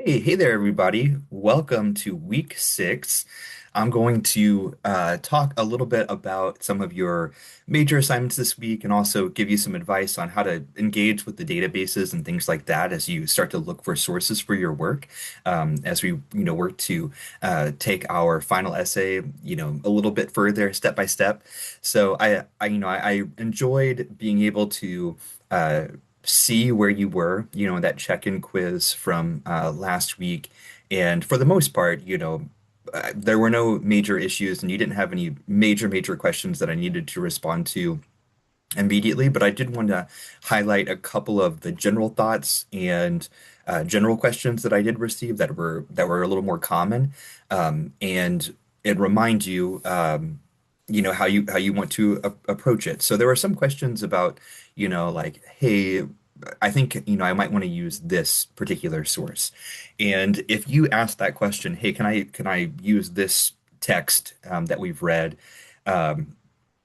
Hey there, everybody. Welcome to week 6. I'm going to talk a little bit about some of your major assignments this week and also give you some advice on how to engage with the databases and things like that as you start to look for sources for your work. As we work to take our final essay, a little bit further, step by step. So I enjoyed being able to uh, see where you were, in that check-in quiz from last week. And for the most part, there were no major issues and you didn't have any major questions that I needed to respond to immediately. But I did want to highlight a couple of the general thoughts and general questions that I did receive that were a little more common. And remind you, how you want to approach it. So there were some questions about, like, hey, I think, I might want to use this particular source. And if you ask that question, hey, can I use this text that we've read? Um,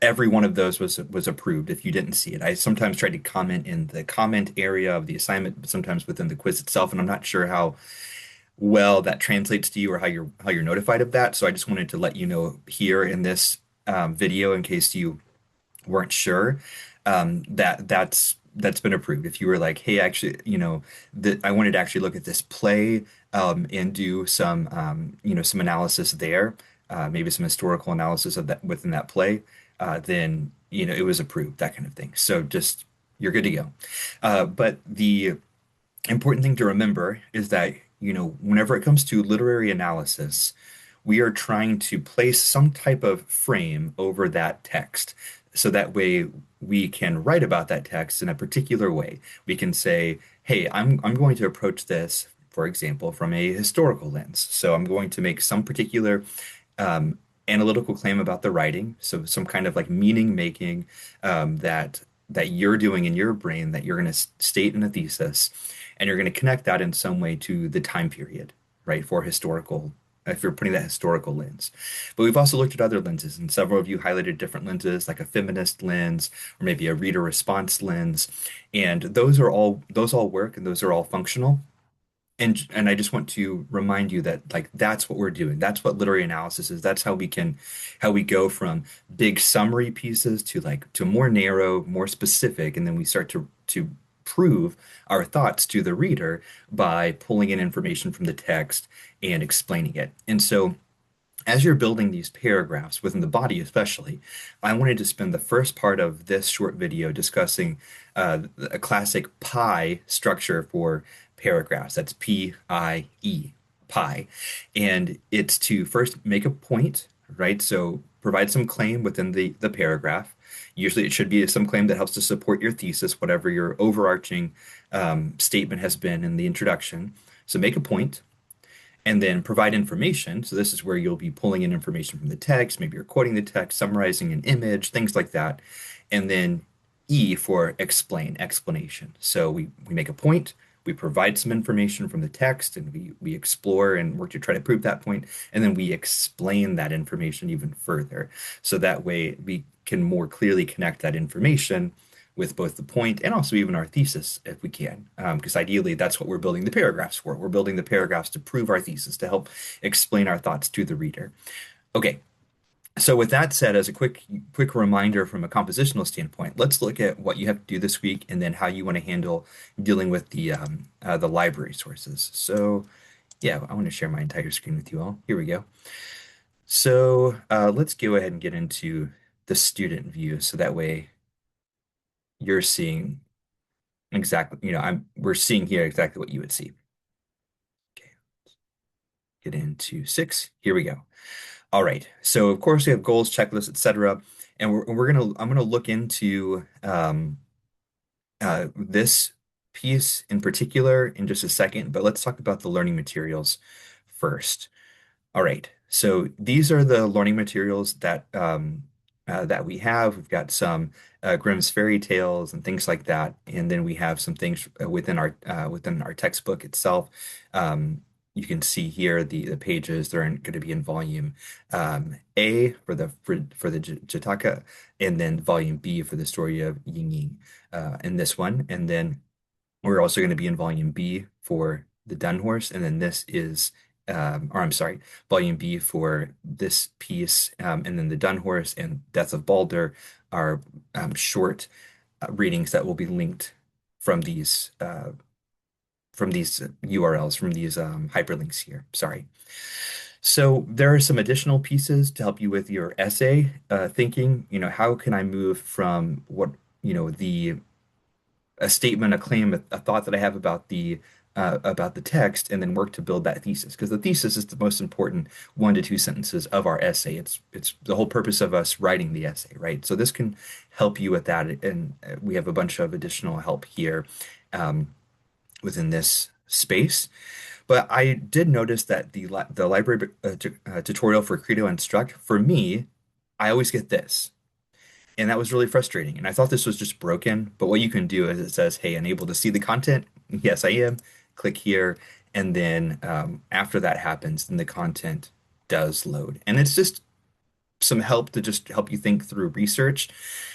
every one of those was approved if you didn't see it. I sometimes tried to comment in the comment area of the assignment, but sometimes within the quiz itself, and I'm not sure how well that translates to you or how you're notified of that. So I just wanted to let you know here in this video in case you weren't sure that's been approved. If you were like, hey, actually, that I wanted to actually look at this play and do some analysis there, maybe some historical analysis of that within that play, then it was approved, that kind of thing. So just you're good to go. But the important thing to remember is that, whenever it comes to literary analysis, we are trying to place some type of frame over that text. So that way we can write about that text in a particular way. We can say, hey, I'm going to approach this, for example, from a historical lens. So I'm going to make some particular analytical claim about the writing, so some kind of like meaning making that you're doing in your brain that you're going to state in a thesis, and you're going to connect that in some way to the time period, right? For historical, if you're putting that historical lens. But we've also looked at other lenses, and several of you highlighted different lenses, like a feminist lens or maybe a reader response lens, and those all work and those are all functional. And I just want to remind you that like that's what we're doing. That's what literary analysis is. That's how we go from big summary pieces to like to more narrow, more specific, and then we start to prove our thoughts to the reader by pulling in information from the text and explaining it. And so as you're building these paragraphs within the body, especially, I wanted to spend the first part of this short video discussing a classic pi structure for paragraphs. That's P-I-E, pi. And it's to first make a point, right? So provide some claim within the paragraph. Usually it should be some claim that helps to support your thesis, whatever your overarching statement has been in the introduction. So make a point and then provide information. So this is where you'll be pulling in information from the text, maybe you're quoting the text, summarizing an image, things like that. And then E for explain, explanation. So we make a point, we provide some information from the text, and we explore and work to try to prove that point, and then we explain that information even further. So that way we can more clearly connect that information with both the point and also even our thesis if we can. Because ideally, that's what we're building the paragraphs for. We're building the paragraphs to prove our thesis, to help explain our thoughts to the reader. Okay, so with that said, as a quick reminder from a compositional standpoint, let's look at what you have to do this week and then how you want to handle dealing with the library sources. So yeah, I want to share my entire screen with you all. Here we go. So let's go ahead and get into the student view so that way you're seeing exactly, we're seeing here exactly what you would see. Okay, get into 6. Here we go. All right. So of course we have goals, checklists, etc. And I'm gonna look into this piece in particular in just a second, but let's talk about the learning materials first. All right. So these are the learning materials that we have. We've got some Grimm's fairy tales and things like that, and then we have some things within our textbook itself. You can see here the pages. They're going to be in volume A for the Jataka, and then volume B for the story of Ying Ying in this one, and then we're also going to be in volume B for The Dun Horse, and then this is, or I'm sorry, Volume B for this piece, and then the Dun Horse and Death of Balder are short readings that will be linked from these URLs, from these hyperlinks here. Sorry. So there are some additional pieces to help you with your essay thinking. How can I move from what, the a statement, a claim, a thought that I have about the text, and then work to build that thesis. Because the thesis is the most important 1 to 2 sentences of our essay. It's the whole purpose of us writing the essay, right? So this can help you with that, and we have a bunch of additional help here within this space. But I did notice that the library tutorial for Credo Instruct, for me, I always get this. And that was really frustrating. And I thought this was just broken. But what you can do is it says, hey, unable to see the content. Yes, I am. Click here. And then after that happens, then the content does load. And it's just some help to just help you think through research.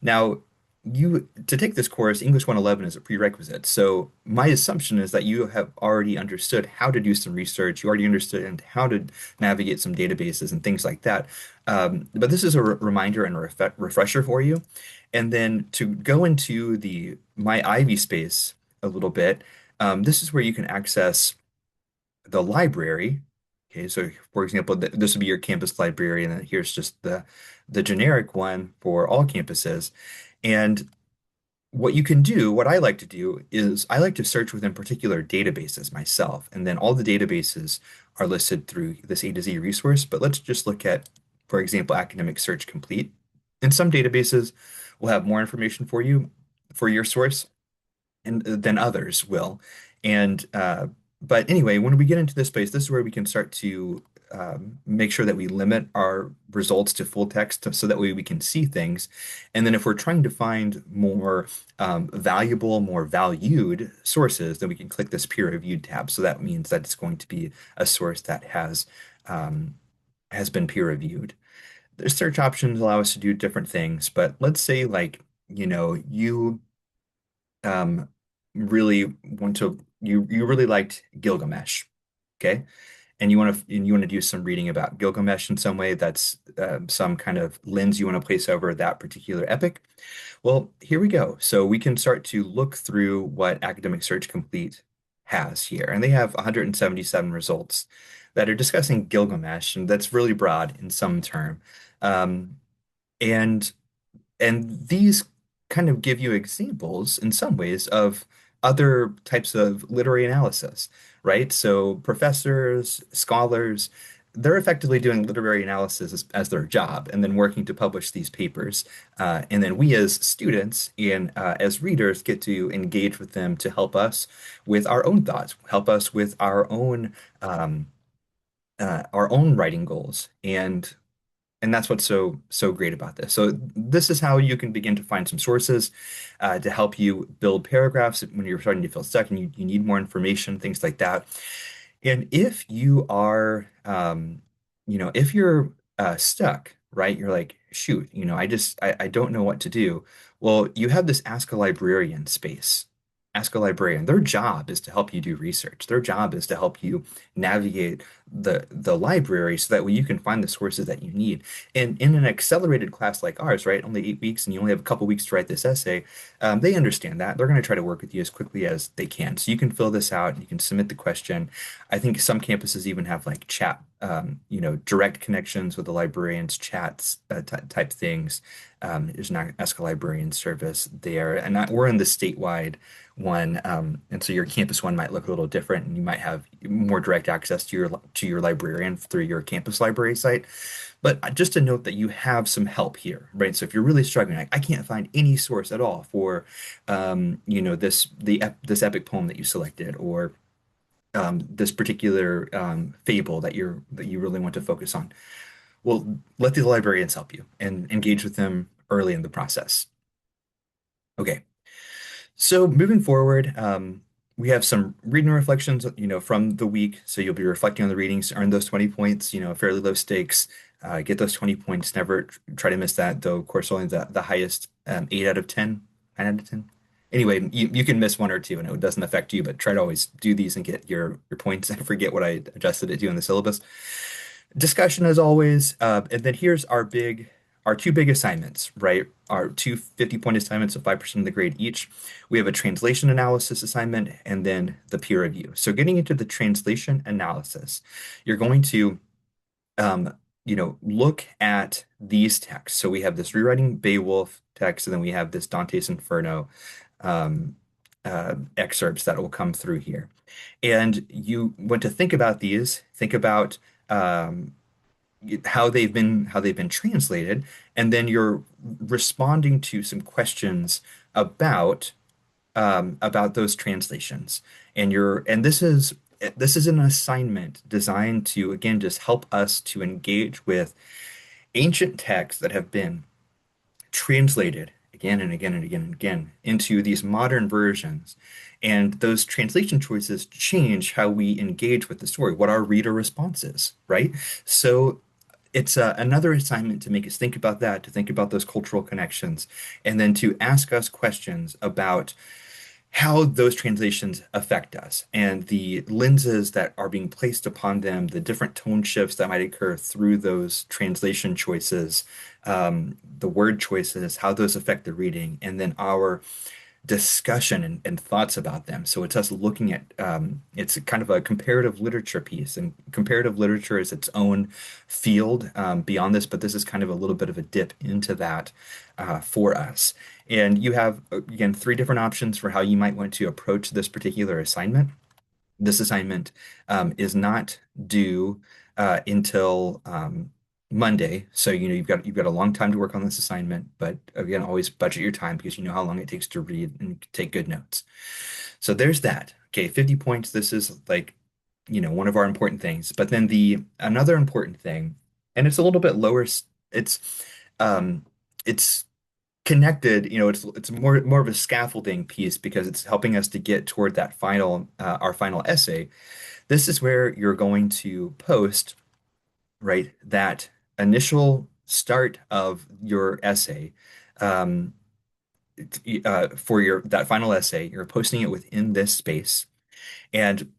Now, you to take this course, English 111 is a prerequisite. So my assumption is that you have already understood how to do some research. You already understood how to navigate some databases and things like that. But this is a reminder and a refresher for you. And then to go into the My Ivy space a little bit, this is where you can access the library. Okay, so for example, this would be your campus library, and then here's just the generic one for all campuses. And what you can do, what I like to do is I like to search within particular databases myself, and then all the databases are listed through this A to Z resource. But let's just look at, for example, Academic Search Complete. And some databases will have more information for you for your source and than others will. And but anyway, when we get into this space, this is where we can start to make sure that we limit our results to full text so that way we can see things. And then if we're trying to find more valuable, more valued sources, then we can click this peer reviewed tab. So that means that it's going to be a source that has been peer reviewed. The search options allow us to do different things, but let's say like, you um, really want to you really liked Gilgamesh, okay? And you want to do some reading about Gilgamesh in some way. That's some kind of lens you want to place over that particular epic. Well, here we go. So we can start to look through what Academic Search Complete has here, and they have 177 results that are discussing Gilgamesh, and that's really broad in some term. Um, and and these kind of give you examples in some ways of other types of literary analysis, right? So professors, scholars, they're effectively doing literary analysis as their job and then working to publish these papers. And then we as students and as readers get to engage with them to help us with our own thoughts, help us with our own writing goals. And that's what's so great about this. So this is how you can begin to find some sources to help you build paragraphs when you're starting to feel stuck and you need more information, things like that. And if you are, if you're stuck, right, you're like, shoot, I don't know what to do. Well, you have this Ask a Librarian space. Ask a Librarian. Their job is to help you do research. Their job is to help you navigate the library so that way you can find the sources that you need. And in an accelerated class like ours, right, only 8 weeks, and you only have a couple weeks to write this essay, they understand that. They're going to try to work with you as quickly as they can. So you can fill this out, you can submit the question. I think some campuses even have like chat, direct connections with the librarians, chats type things. There's an Ask a Librarian service there, and we're in the statewide one, and so your campus one might look a little different, and you might have more direct access to your librarian through your campus library site. But just to note that you have some help here, right? So if you're really struggling, like I can't find any source at all for, this epic poem that you selected, or this particular fable that you really want to focus on. Well, let the librarians help you and engage with them early in the process. Okay, so moving forward, we have some reading reflections, from the week. So you'll be reflecting on the readings, earn those 20 points, fairly low stakes. Get those 20 points. Never try to miss that, though, of course, only the highest 8 out of 10, 9 out of 10. Anyway, you can miss one or two and it doesn't affect you, but try to always do these and get your points. I forget what I adjusted it to in the syllabus. Discussion as always. And then here's our two big assignments, right? Our two 50-point assignments of 5% of the grade each. We have a translation analysis assignment and then the peer review. So getting into the translation analysis, you're going to um, look at these texts. So we have this rewriting Beowulf text, and then we have this Dante's Inferno um, excerpts that will come through here. And you want to think about these, think about um, how they've been translated, and then you're responding to some questions about about those translations. And this is an assignment designed to again just help us to engage with ancient texts that have been translated again and again and again and again into these modern versions. And those translation choices change how we engage with the story, what our reader response is, right? So it's another assignment to make us think about that, to think about those cultural connections, and then to ask us questions about how those translations affect us and the lenses that are being placed upon them, the different tone shifts that might occur through those translation choices, the word choices, how those affect the reading, and then our discussion and thoughts about them. So it's us looking at it's kind of a comparative literature piece, and comparative literature is its own field beyond this, but this is kind of a little bit of a dip into that for us. And you have, again, three different options for how you might want to approach this particular assignment. This assignment is not due until Monday, so you've got a long time to work on this assignment. But again, always budget your time because you know how long it takes to read and take good notes. So there's that. Okay, 50 points. This is like, one of our important things. But then the another important thing, and it's a little bit lower. It's um, it's connected, it's more of a scaffolding piece because it's helping us to get toward that final our final essay. This is where you're going to post, right, that initial start of your essay um, for your that final essay. You're posting it within this space, and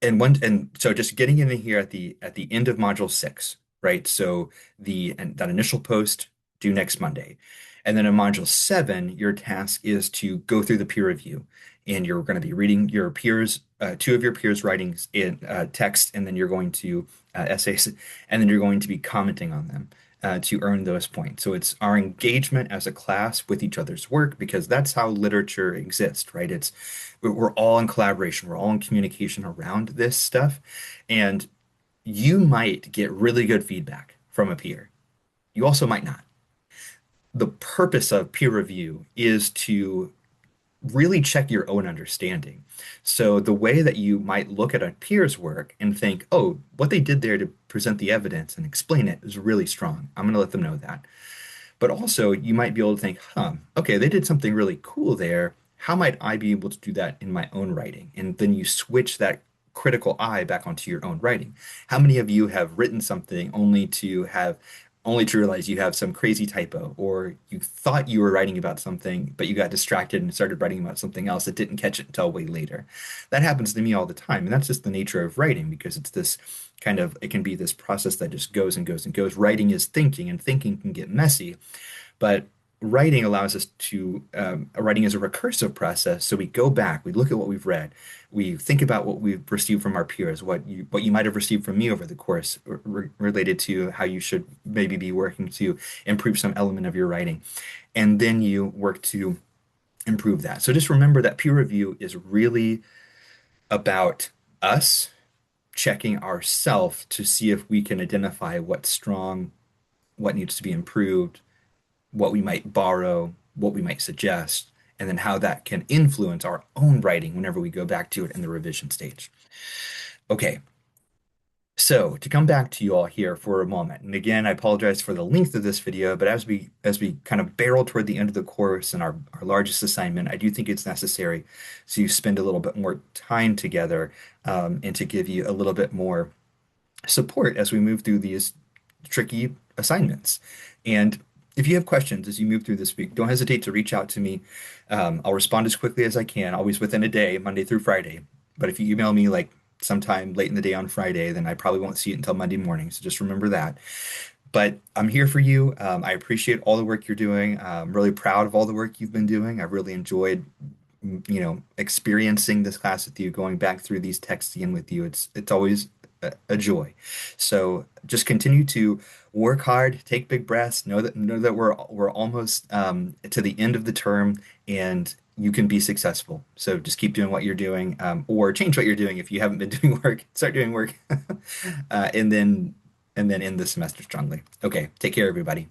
and so just getting in here at the end of module 6, right? So that initial post due next Monday. And then in module 7, your task is to go through the peer review. And you're going to be reading your peers, two of your peers' writings in text, and then you're going to essays, and then you're going to be commenting on them to earn those points. So it's our engagement as a class with each other's work because that's how literature exists, right? We're all in collaboration, we're all in communication around this stuff, and you might get really good feedback from a peer. You also might not. The purpose of peer review is to really check your own understanding. So the way that you might look at a peer's work and think, oh, what they did there to present the evidence and explain it is really strong. I'm going to let them know that. But also, you might be able to think, okay, they did something really cool there. How might I be able to do that in my own writing? And then you switch that critical eye back onto your own writing. How many of you have written something only to realize you have some crazy typo, or you thought you were writing about something, but you got distracted and started writing about something else that didn't catch it until way later? That happens to me all the time, and that's just the nature of writing because it can be this process that just goes and goes and goes. Writing is thinking, and thinking can get messy, but writing is a recursive process. So we go back, we look at what we've read, we think about what we've received from our peers, what you might have received from me over the course related to how you should maybe be working to improve some element of your writing, and then you work to improve that. So just remember that peer review is really about us checking ourselves to see if we can identify what's strong, what needs to be improved, what we might borrow, what we might suggest, and then how that can influence our own writing whenever we go back to it in the revision stage. Okay, so to come back to you all here for a moment, and again, I apologize for the length of this video, but as we kind of barrel toward the end of the course and our largest assignment, I do think it's necessary to spend a little bit more time together and to give you a little bit more support as we move through these tricky assignments. And if you have questions as you move through this week, don't hesitate to reach out to me. I'll respond as quickly as I can, always within a day, Monday through Friday. But if you email me like sometime late in the day on Friday, then I probably won't see it until Monday morning. So just remember that. But I'm here for you. I appreciate all the work you're doing. I'm really proud of all the work you've been doing. I've really enjoyed, experiencing this class with you, going back through these texts again with you. It's always a joy. So just continue to work hard, take big breaths. Know that we're almost to the end of the term, and you can be successful. So just keep doing what you're doing, or change what you're doing if you haven't been doing work. Start doing work, and then end the semester strongly. Okay, take care, everybody.